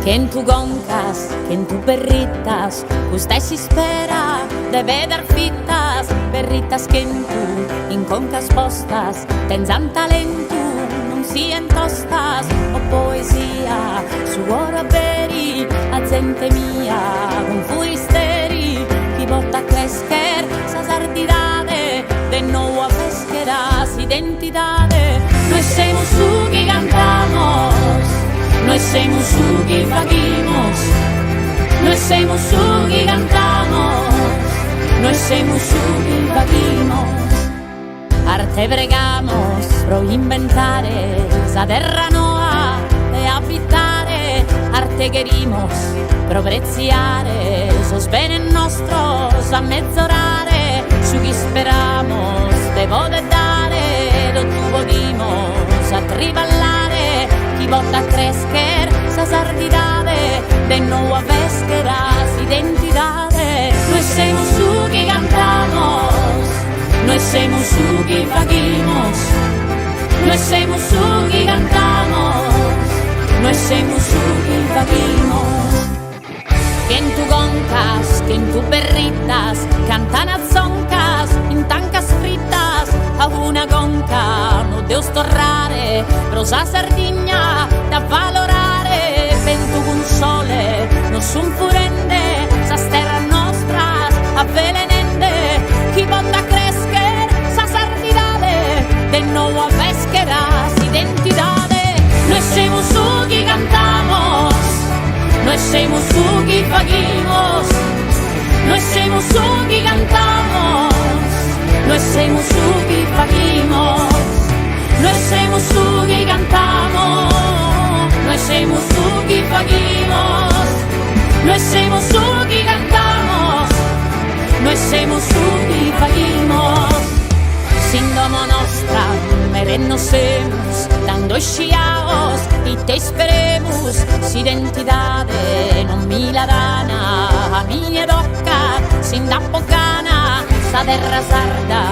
Que en tu goncas, que en tu perritas, usted si espera debe dar fitas, perritas que en tu in concas postas, tenzan talento, non si entostas, o poesia, su ora veri, a gente mia, con furisteri, chi botta crescer, sa sardidade, de nou a pesqueras identidade, noi semos su que cantamos, noi semos su que fagimos, noi semos su que cantamos, noi semos su que fagimos. Arte bregamos pro inventare, sa terra noa e abitare, arte querimos pro preziare, sos bene nostros a mezzorare, su chi speramos de poder dare, do tu vodimos a triballare, chi vota a crescer, sa sardidade, de nou a pesqueras identidade, noi semos su que cantamos, noi semos su que fagimos, noi semos su que cantamos, noi semos su que fagimos. Que en tu goncas, que en tu perritas, cantan a zoncas, in tancas fritas, a una gonca, no deus torrare, rosa sardigna, da valorare, vento con sole, no sun furende, sa terra nostras, avvelenende, chi vota crescer, sa sardidade, de nou a pesqueras identidade, noi semos su que cantamos, noi semos su que fagimos, noi semos su que cantamos, noi semos su que fagimos, noi semos su que cantamos, noi semos su que fagimos, noi semos su que cantamos, noi semos su que fagimos. Sin domo nostra, merennosemos, dando sciaos, y te esperemos, si identidade non mi la dana, a mia docca, sin da pocana, sa terra sarda,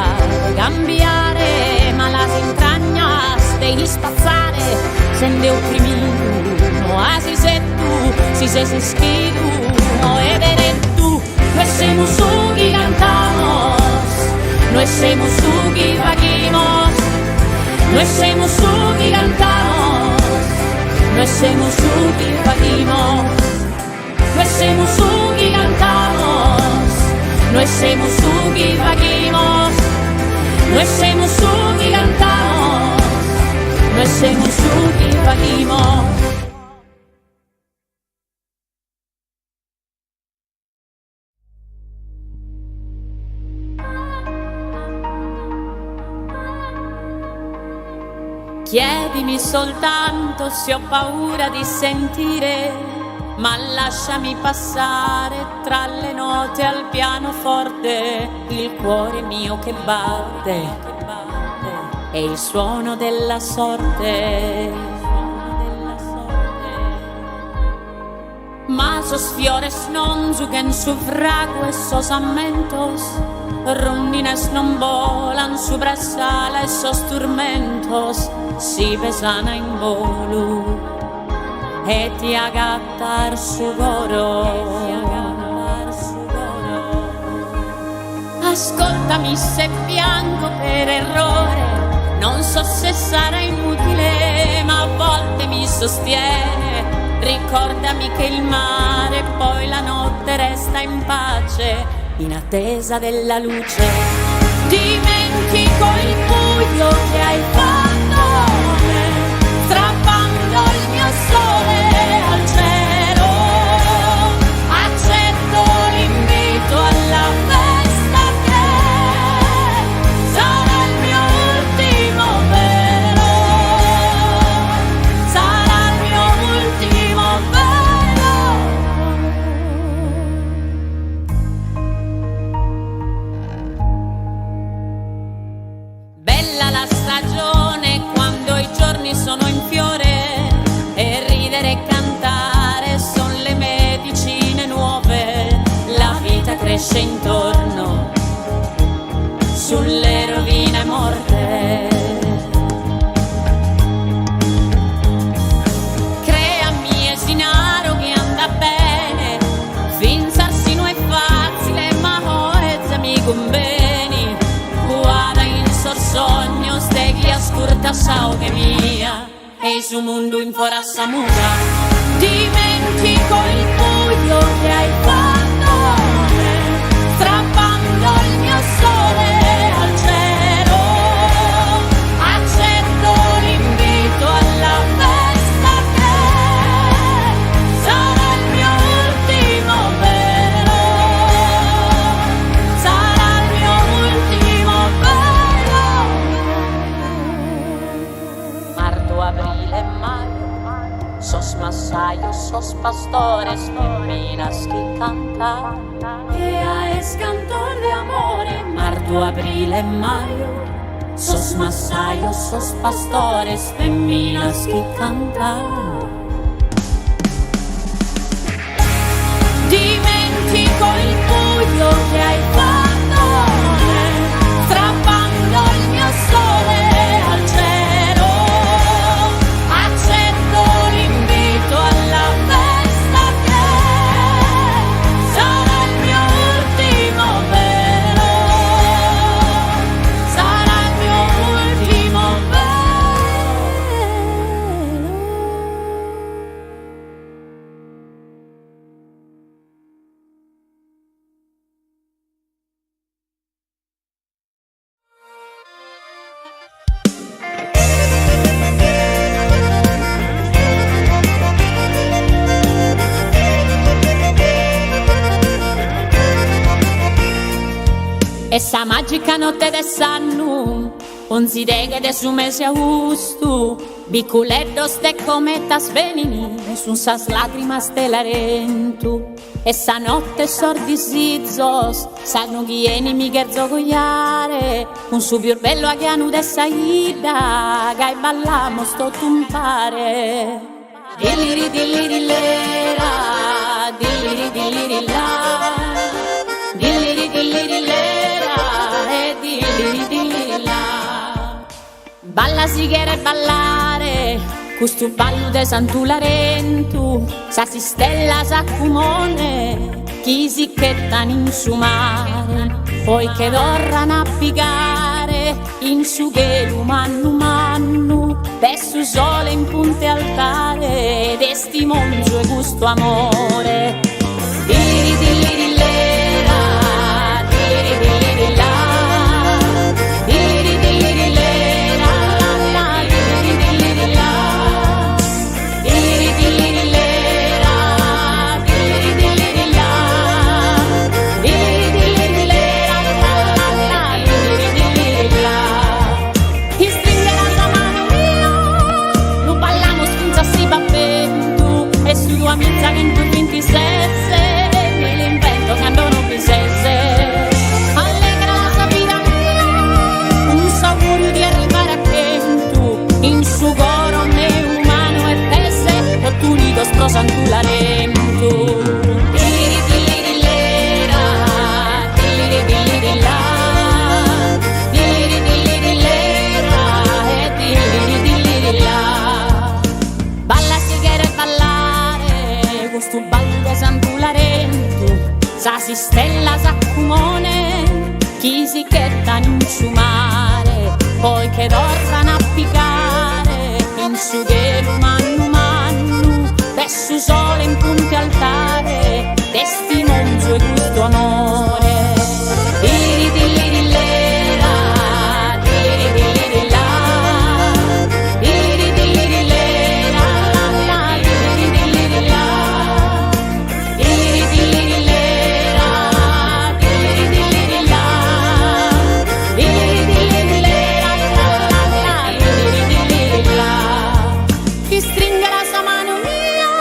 cambiare, ma las entrañas devi spazzare, sende opprimito, asi se tu, si se schidu, no edere tu, noi semos su que cantamos, noi semos su que fagimos, noi semos su que cantamos, noi semos su que fagimos, noi semos su que cantamos, noi semos su que fagimos, noi semos su que cantamos, noi semos su que fagimos. Chiedimi soltanto se ho paura di sentire, ma lasciami passare tra le note al pianoforte, il cuore mio che batte e il suono della sorte. Ma sos fiores non zugen su frago e sos ammentos, rondines non volan su brasala e sos turmentos, si pesana in volu e ti agattar su goro. Ascoltami se piango per errore, non so se sarà inutile, ma a volte mi sostiene. Ricordami che il mare poi la notte resta in pace, in attesa della luce. Dimentico il buio che hai fatto a me, strappando il mio sole al cielo. Accetto l'invito alla festa che sarà il mio ultimo velo, sarà il mio ultimo velo. Bella la stagione su mondo in forassa muta. Dimentico il buio che hai fatto me, strappando il mio sole al cielo. Accetto l'invito alla festa che sarà il mio ultimo velo. Sarà il mio ultimo velo. Marzo, aprile, maio, sos massaio, sos pastores, femminas que canta. Ea es cantor de amore. Marzo, aprile, mayo, sos massaio, sos pastores, femminas que canta. Dimentico il buio che hai fatto me, strappando il mio sole al cielo. Accetto l'invito alla festa che sarà il mio ultimo velo. Sarà il mio ultimo velo. Essa magica notte de sannu, un zideghe de su mese augusto, biculettos de cometas venini, sun sas lacrimas de larentu. Essa notte sordi sizzos, sagno ghieni mi gerzo goiare, un su più bello aghianu de saida, gai ballamos sto tumpare. Dilliri dilliri lera, dilliri dilliri la, dilliri dilliri lera, e dilliri dilliri la. Balla sighere e ballare, questo ballo de Santu Larentu, sa si stella sa cumone, chi si chettan in su mare, poi che dorrano a pigare, in su gelu mannu mannu, verso sole in punte altare, desti monzo e gusto amore. Dilliri dilliri lera, dilliri dilliri la, dilliri dilliri lera, la, dilliri dilliri la, dilliri dilliri lera, dilliri dilliri la, dilliri dilliri lera, la, dilliri dilliri la. Ti stringerà la mano mia, lo ballamos finza si va bentu, e su tua mezza che in tu 27 me l'invento quando non mi sesse. Allegra la sua vita mia, un augurio di arrivare a Kentu, in su coro me umano e pese, o tu nido spro Santu Larentu. Dilliri dilliri lera, dilliri dilliri la, dilliri dilliri lera, e dilliri dilliri la. Balla sighere e ballare, questo ballo de Santu Larentu, sa si stella sa cumone, chi si chettan in su mare, poi che dorrano a picare, in su gelu mannu mannu, verso sole in punte altare, desti monzo e gusto amore. Dilliri dilliri lera, dilliri dilliri la, dilliri dilliri lera, la, dilliri dilliri la, dilliri dilliri lera, dilliri dilliri la, dilliri dilliri lera, la, dilliri dilliri la. Ti stringerà sa mano mia,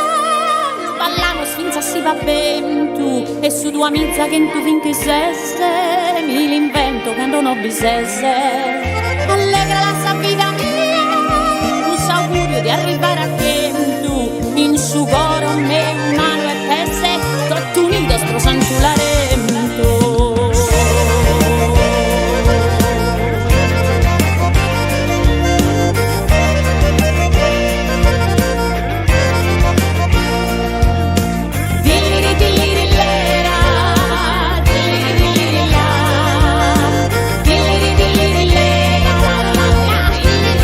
ballamos finza si va bentu, e su tua mizza che in tu finchi sesse, mi l'invento quando non bisesse. Allegra la sa vita mia, un augurio di arrivare a Kentu, in su coro me umano e pese, tutto unido spro Santu Larentu. Dilliri dilliri lera, dilliri dilliri la, dilliri dilliri lera, la, dilliri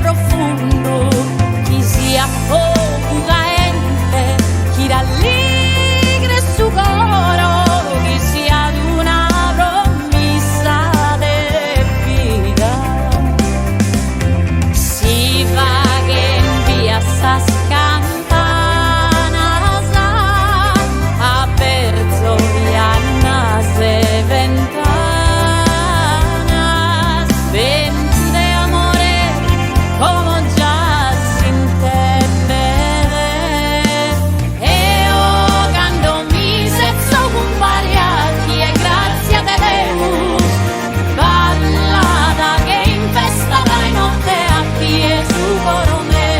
profundo, chi sia poco caente, chi rallegre su coro, chi sia ad una promessa de vita. Si va che in via sa scampana a perzo e a nase ventanas, vento de amore come già si intende. E oh, quando mi sezzo compariati e grazie a Deus, ballata che in festa dai notte a ti e su coro me.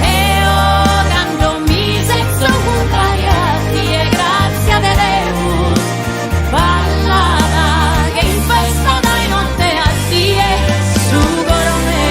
E oh, quando mi sezzo compariati e grazie a Deus, ballata che in festa dai notte a ti e su coro me.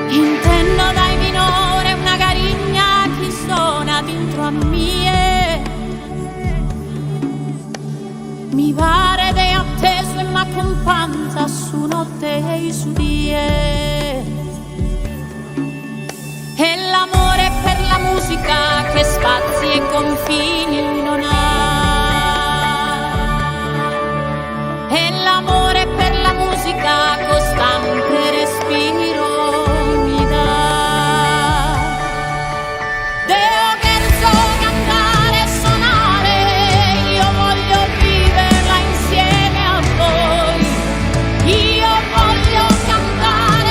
Intendo dai minore una carigna chi suona dentro a mie. Mi pare de atteso e m'accompagna su notte e su die. E l'amore per la musica che spazi e confini non ha. E l'amore per la musica costante respiro mi dà. Deo penso cantare e suonare, io voglio viverla insieme a voi. Io voglio cantare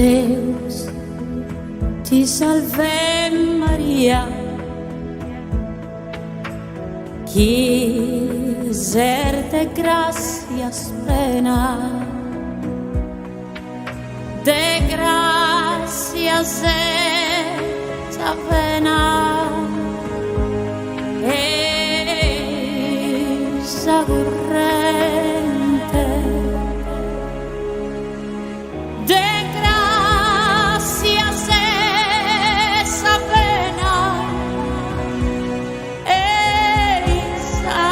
Deus ti salve Maria, qui de gracias plena, de gracias esta pena, esa corrente, de gracias esa pena, esa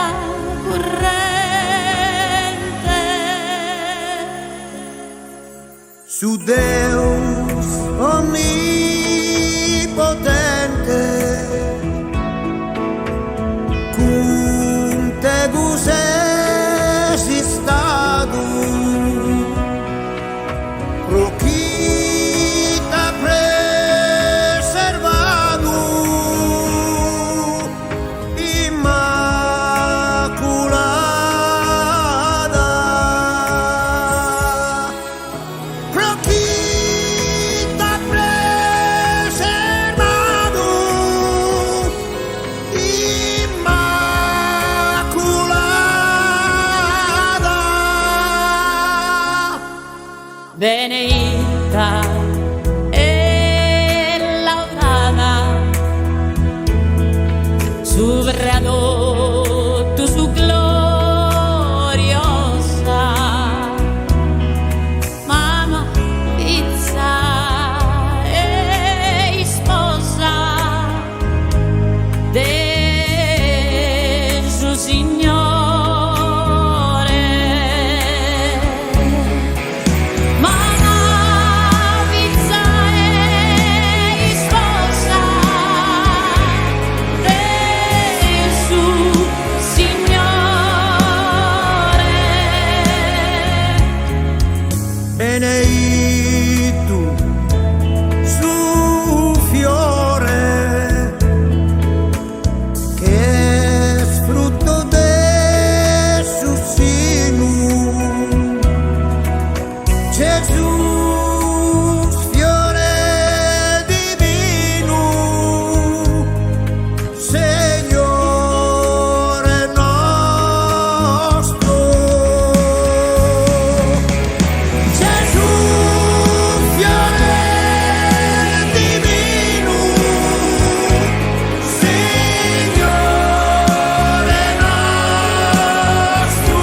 corrente. Su Deus onnipotente, cum tegus esi stadu, pro qui t'ha preservadu, immaculada, pro qui t'ha preservadu, immaculada. Benedicta e laudata, soprattutto su gloriosa, mamma, pizza e sposa de Gesù Signore. Mamma, pizza e sposa de Gesù Signore. Benedetto su fiore che è frutto del suo seno, Gesù, fiore divino, Signore nostro. Gesù, fiore divino, Signore nostro.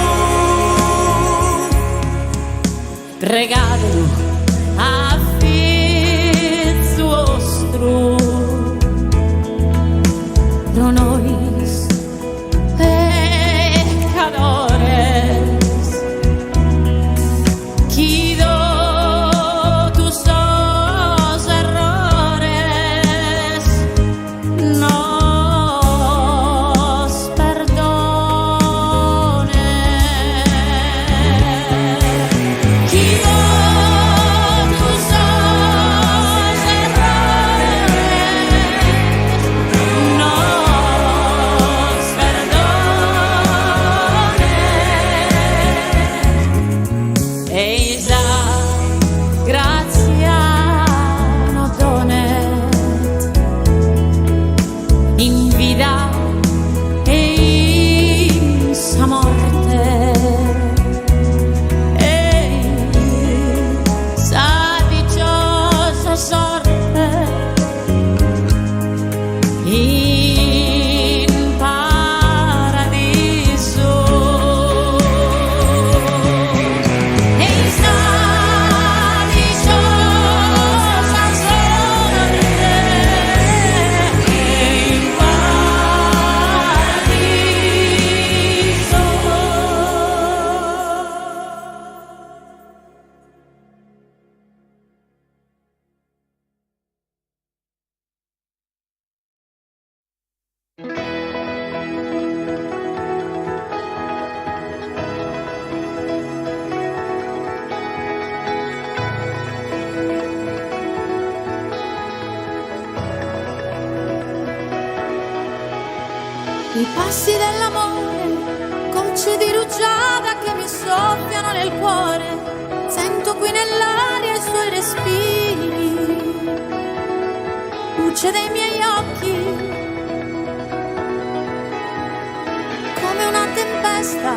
Pregatelo a fiz vostro, pro nobis pecadores, quido tus errores, nos perdone. Quido tus I passi dell'amore, gocce di rugiada che mi soffiano nel cuore, Sento qui nell'aria i suoi respiri, luce dei miei occhi, come una tempesta,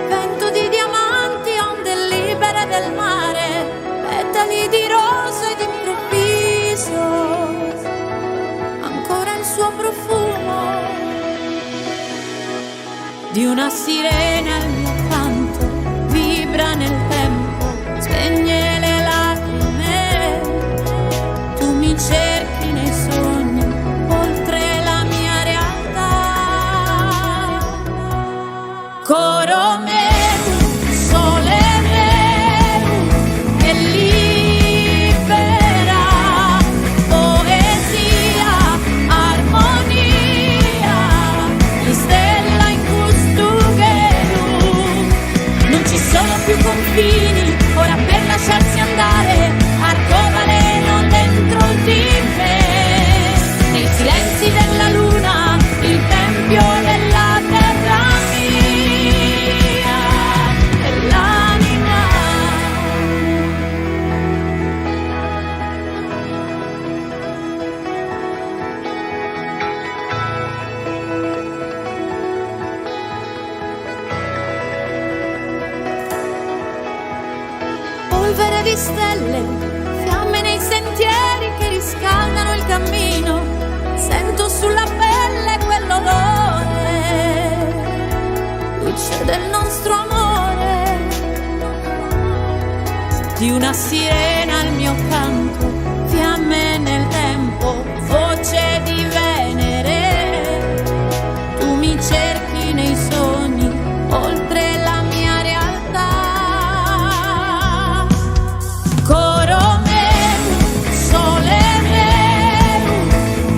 vento di diamanti, onde libere del mare, petali di rosa ed improvviso ancora il suo profumo di una sirena al mio canto, vibra nel tempo, spegne le lacrime, tu mi cerchi nei sogni, oltre la mia realtà. Coro meru, sole meru, e libera, poesia, armonia, li stella in custugheru. Non ci sono più confini, ora per lasciarsi andare, arcobaleno dentro di me. Nei silenzi della luna, il tempio della terra mia, dell'anima. Polvere di stelle, fiamme nei sentieri che riscaldano il cammino, sento sulla pelle quell'odore, luce del nostro amore, di una sirena al mio canto, fiamme nel tempo, voce di Venere, tu mi cerchi nei sogni, oltre la mia realtà. Coro meru, sole meru,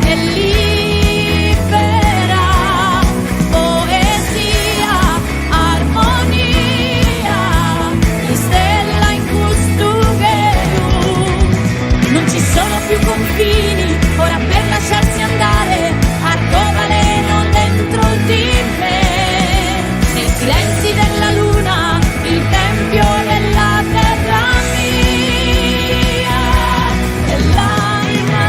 e libera, poesia, armonia, li stella in custugheru. Non ci sono più confini, ora per lasciarsi andare, arcobaleno dentro di me. Nei silenzi della luna, il tempio della terra mia, dell'anima.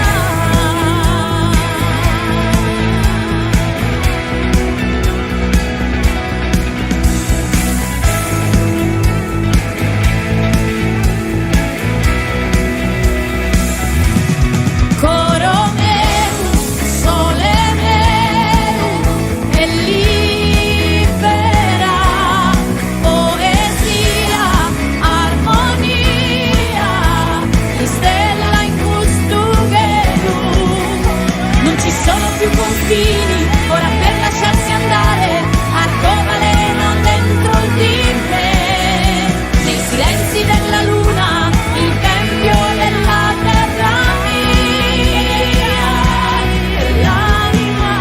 Coro meru, sole meru, e libera, poesia, armonia, li stella in custugheru. Non ci sono più confini, ora per lasciarsi andare, arcobaleno dentro di me. Nei silenzi della luna, il tempio della terra mia, dell'anima.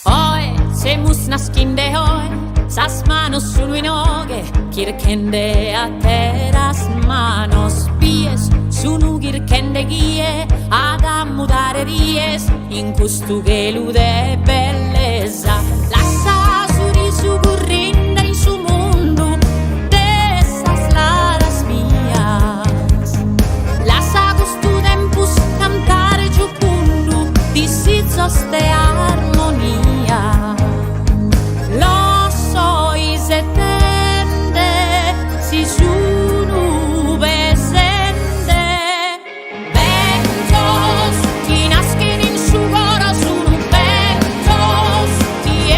Oe, se musnas kinde oe, sas manos sunu inoge, kirkende a teras manos pies, sunu kirkende guie, ad ammutare ries, in custugelu de belleza. Lassa surisu currinda in su mundu, de esas laras mias. Lassa gustu tempus cantare giupundu, di sizos de armonia. Lo so se tende, si sunu besende. Ventos, chi nascono in su coro, sono ventos, ti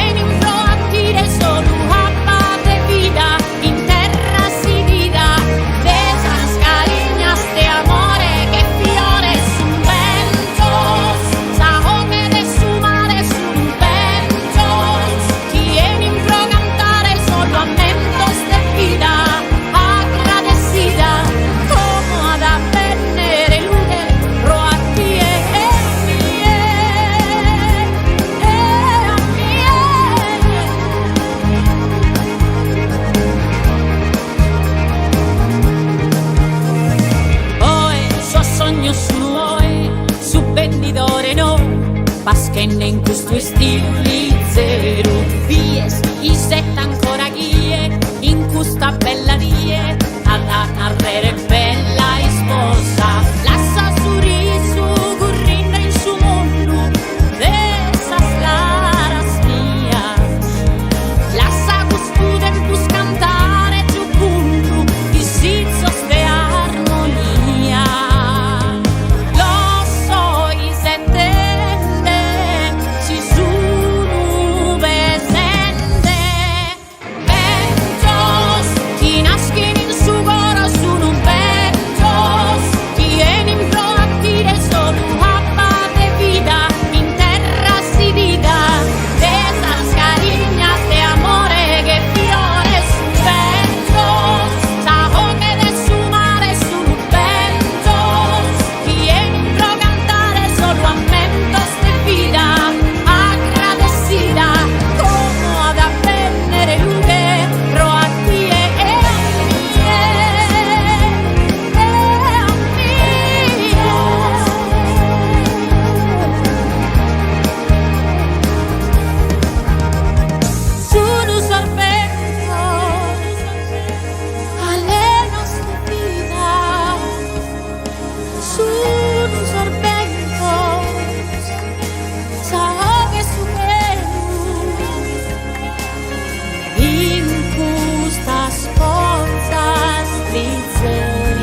che in questo stili zero vies i setta ancora ghie in questa bella die alla narrere bella esposa lassa sorriso correndo in suo mondo dessa slara mia lassa questo tempo scantare giù punto di sizzo ste armonia lo so i settende ci sono presente ventos chi nasce in suo cuore sono ventos chi viene in proattive sono abbate vita in terra si dica esas cariñas de amore che fiore su ventos sa che de su mare sono ventos chi viene in pro cantare solo a mentos de vida agradecida como ad appendere luce proattive e a sono sorbendo alle nostre vita sono sorbendo sa che supero in questa sforza strizzera.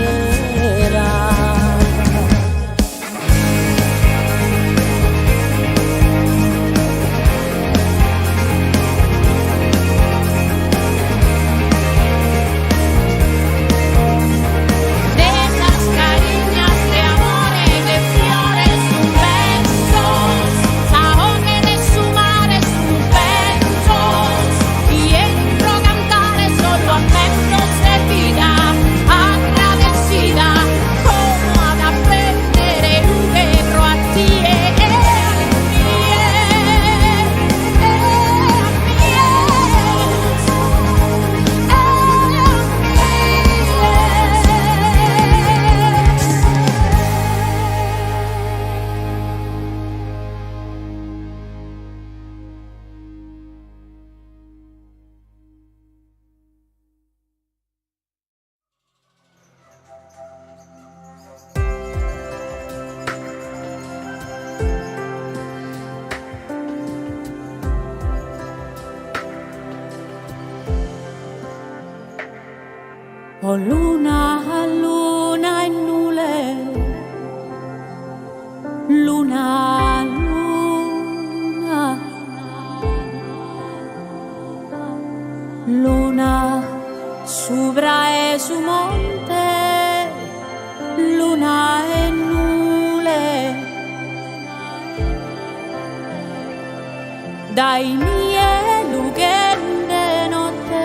De esas cariñas de amore que fiore su ventos, sao che de su mare su ventos, y entro a cantare solo a mentos de vida, agradecida, como ad appendere luce proattie e a Oh luna, luna e nule, luna, luna, luna, sopra e su monte, luna e nule, dai mie lugende notte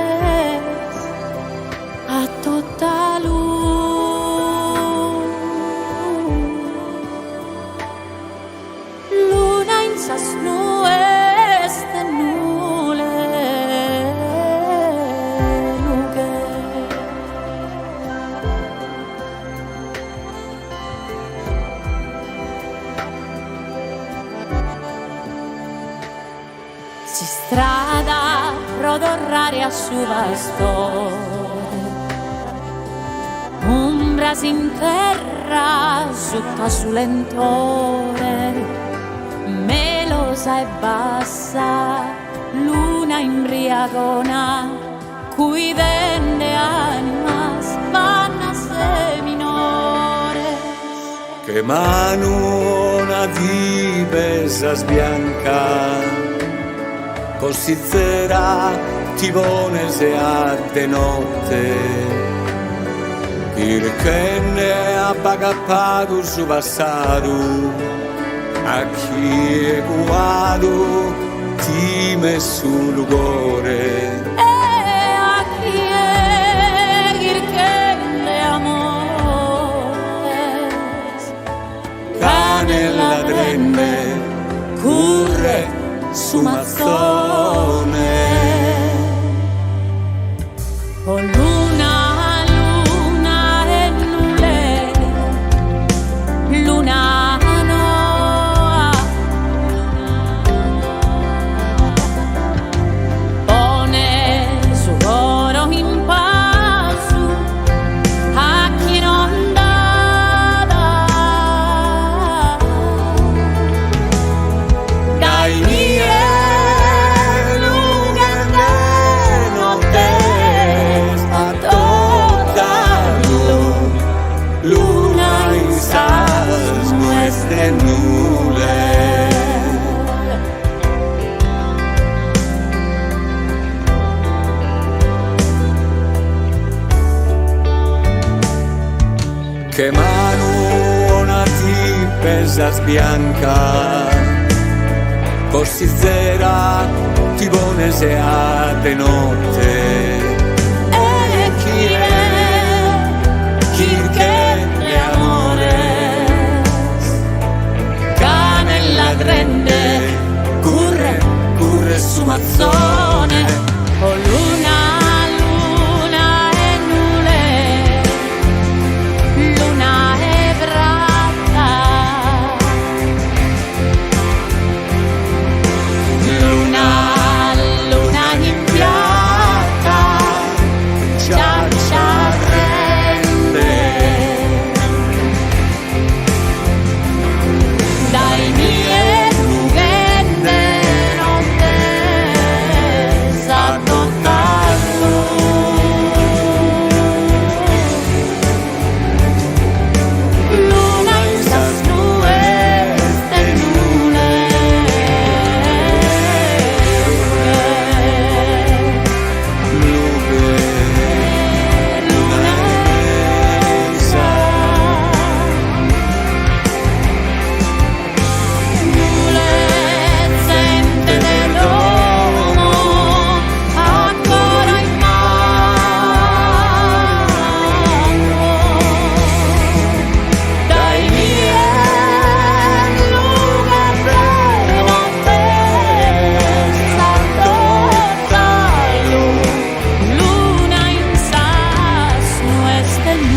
a tutta luna in sasnu este nule luge si strada prodorrare a su vasto ombra sin terra sotto su lentore melosa e bassa luna imbriagona cui vende animas vanna se minore che mano una di besas bianca così zera tivone se a de notte il che ne ha pagato su passato a chi è guado ti messo l'ugore e a chi è il che ne amores cane la drenne curre su mazzone oh luna, luna e nule, luna no che mano una ti pesas bianca, così zera ti bonesea de notte. E chi che le amores, cane la grande, curre su mazzone, Oh luna, luna e nule, luna e brata, luna, luna in piazza, ciaccia rende, dai miei lugende non te sa toccarlo. Luna in sas nubes de nule, luna esa, nulezente dell'uomo ancora in mano, dai miei lugande non te sa toccarlo, luna in sas nubes de nule.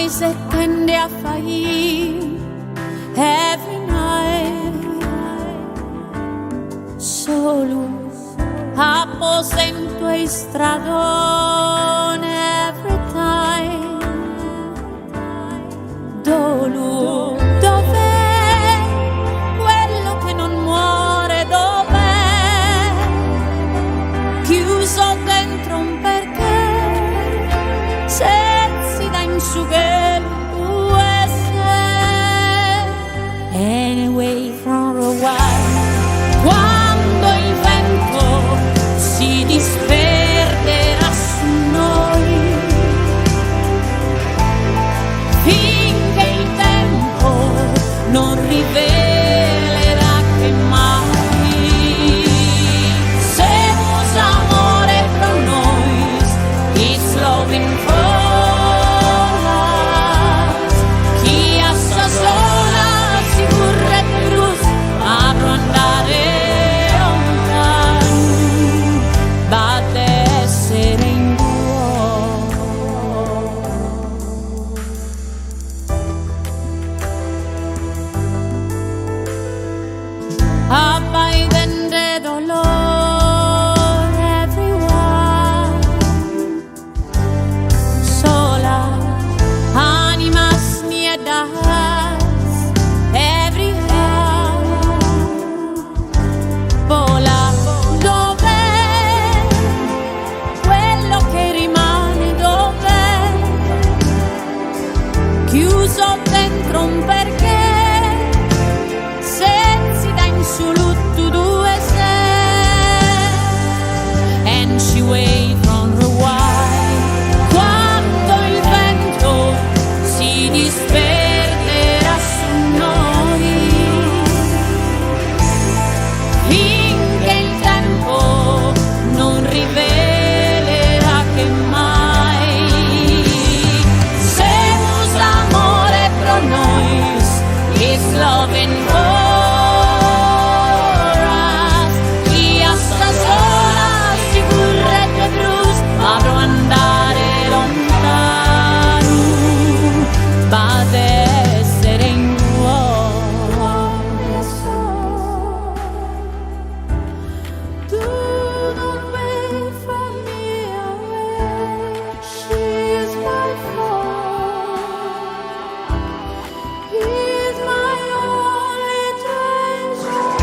Isaac tende a fai every night, solo aposento e stradone every time. Dolu, dov'è quello che non muore? Dov'è? Chiuso dentro un perché, se si dà in su che anyway from a while, quando il vento si disperderà su noi, finché il tempo non rivelerà che mai semus amore pro nois, it's loving for us. Chi a sua sola si vorrebbe brus, apro andare lontano, va ad essere in duo. Abbaiden de dolor everyone, sola animas miedas everywhere. Vola, dov'è quello che rimane? Dov'è? Chiuso dentro un perché, se si dà in su lutto due se, and she wait from her while, quando il vento si disperderà su noi, finché il tempo non rivelerà che mai semus amore pro nois, is loving for us. Chi a sta sola si vorrebbe brus, apro andare lontano, va ad essere in duo. Do not wait for me away, she is my fault, he is my only treasure.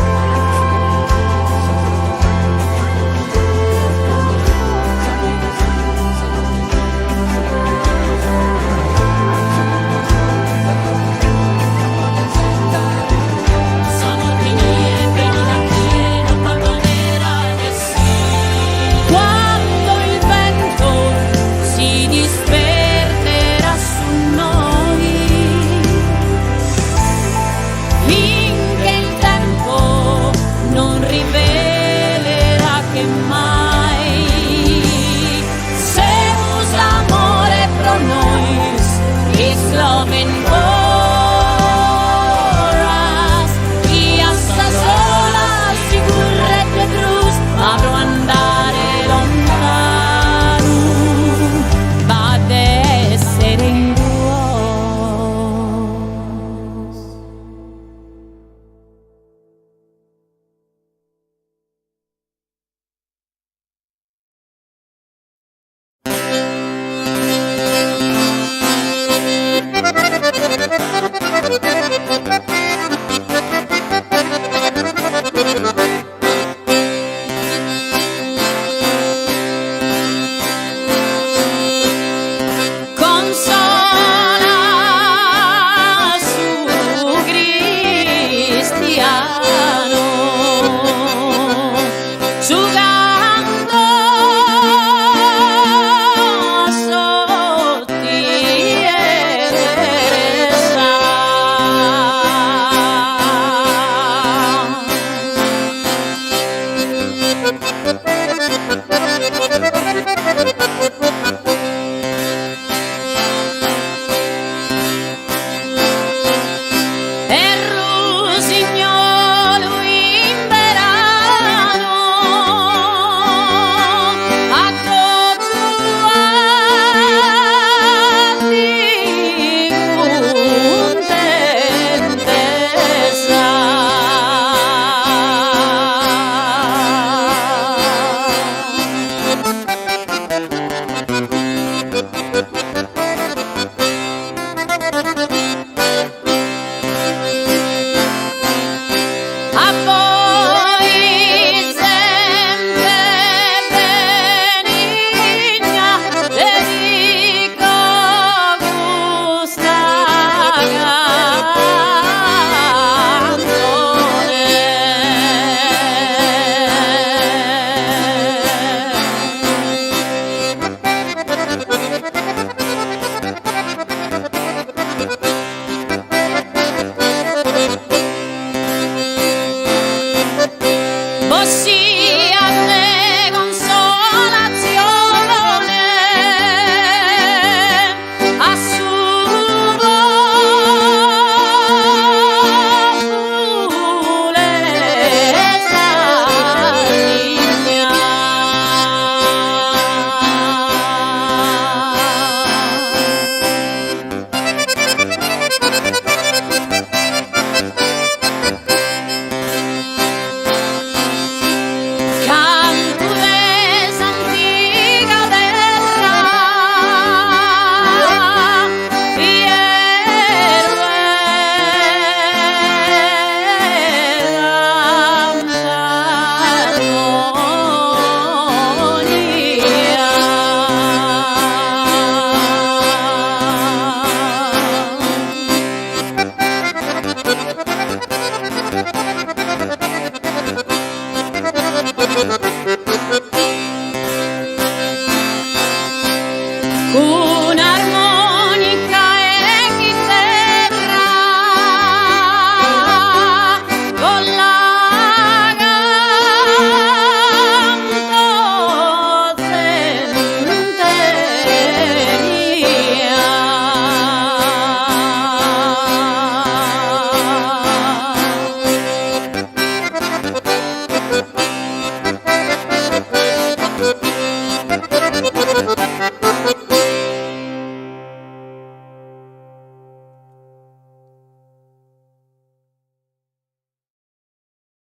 Grazie.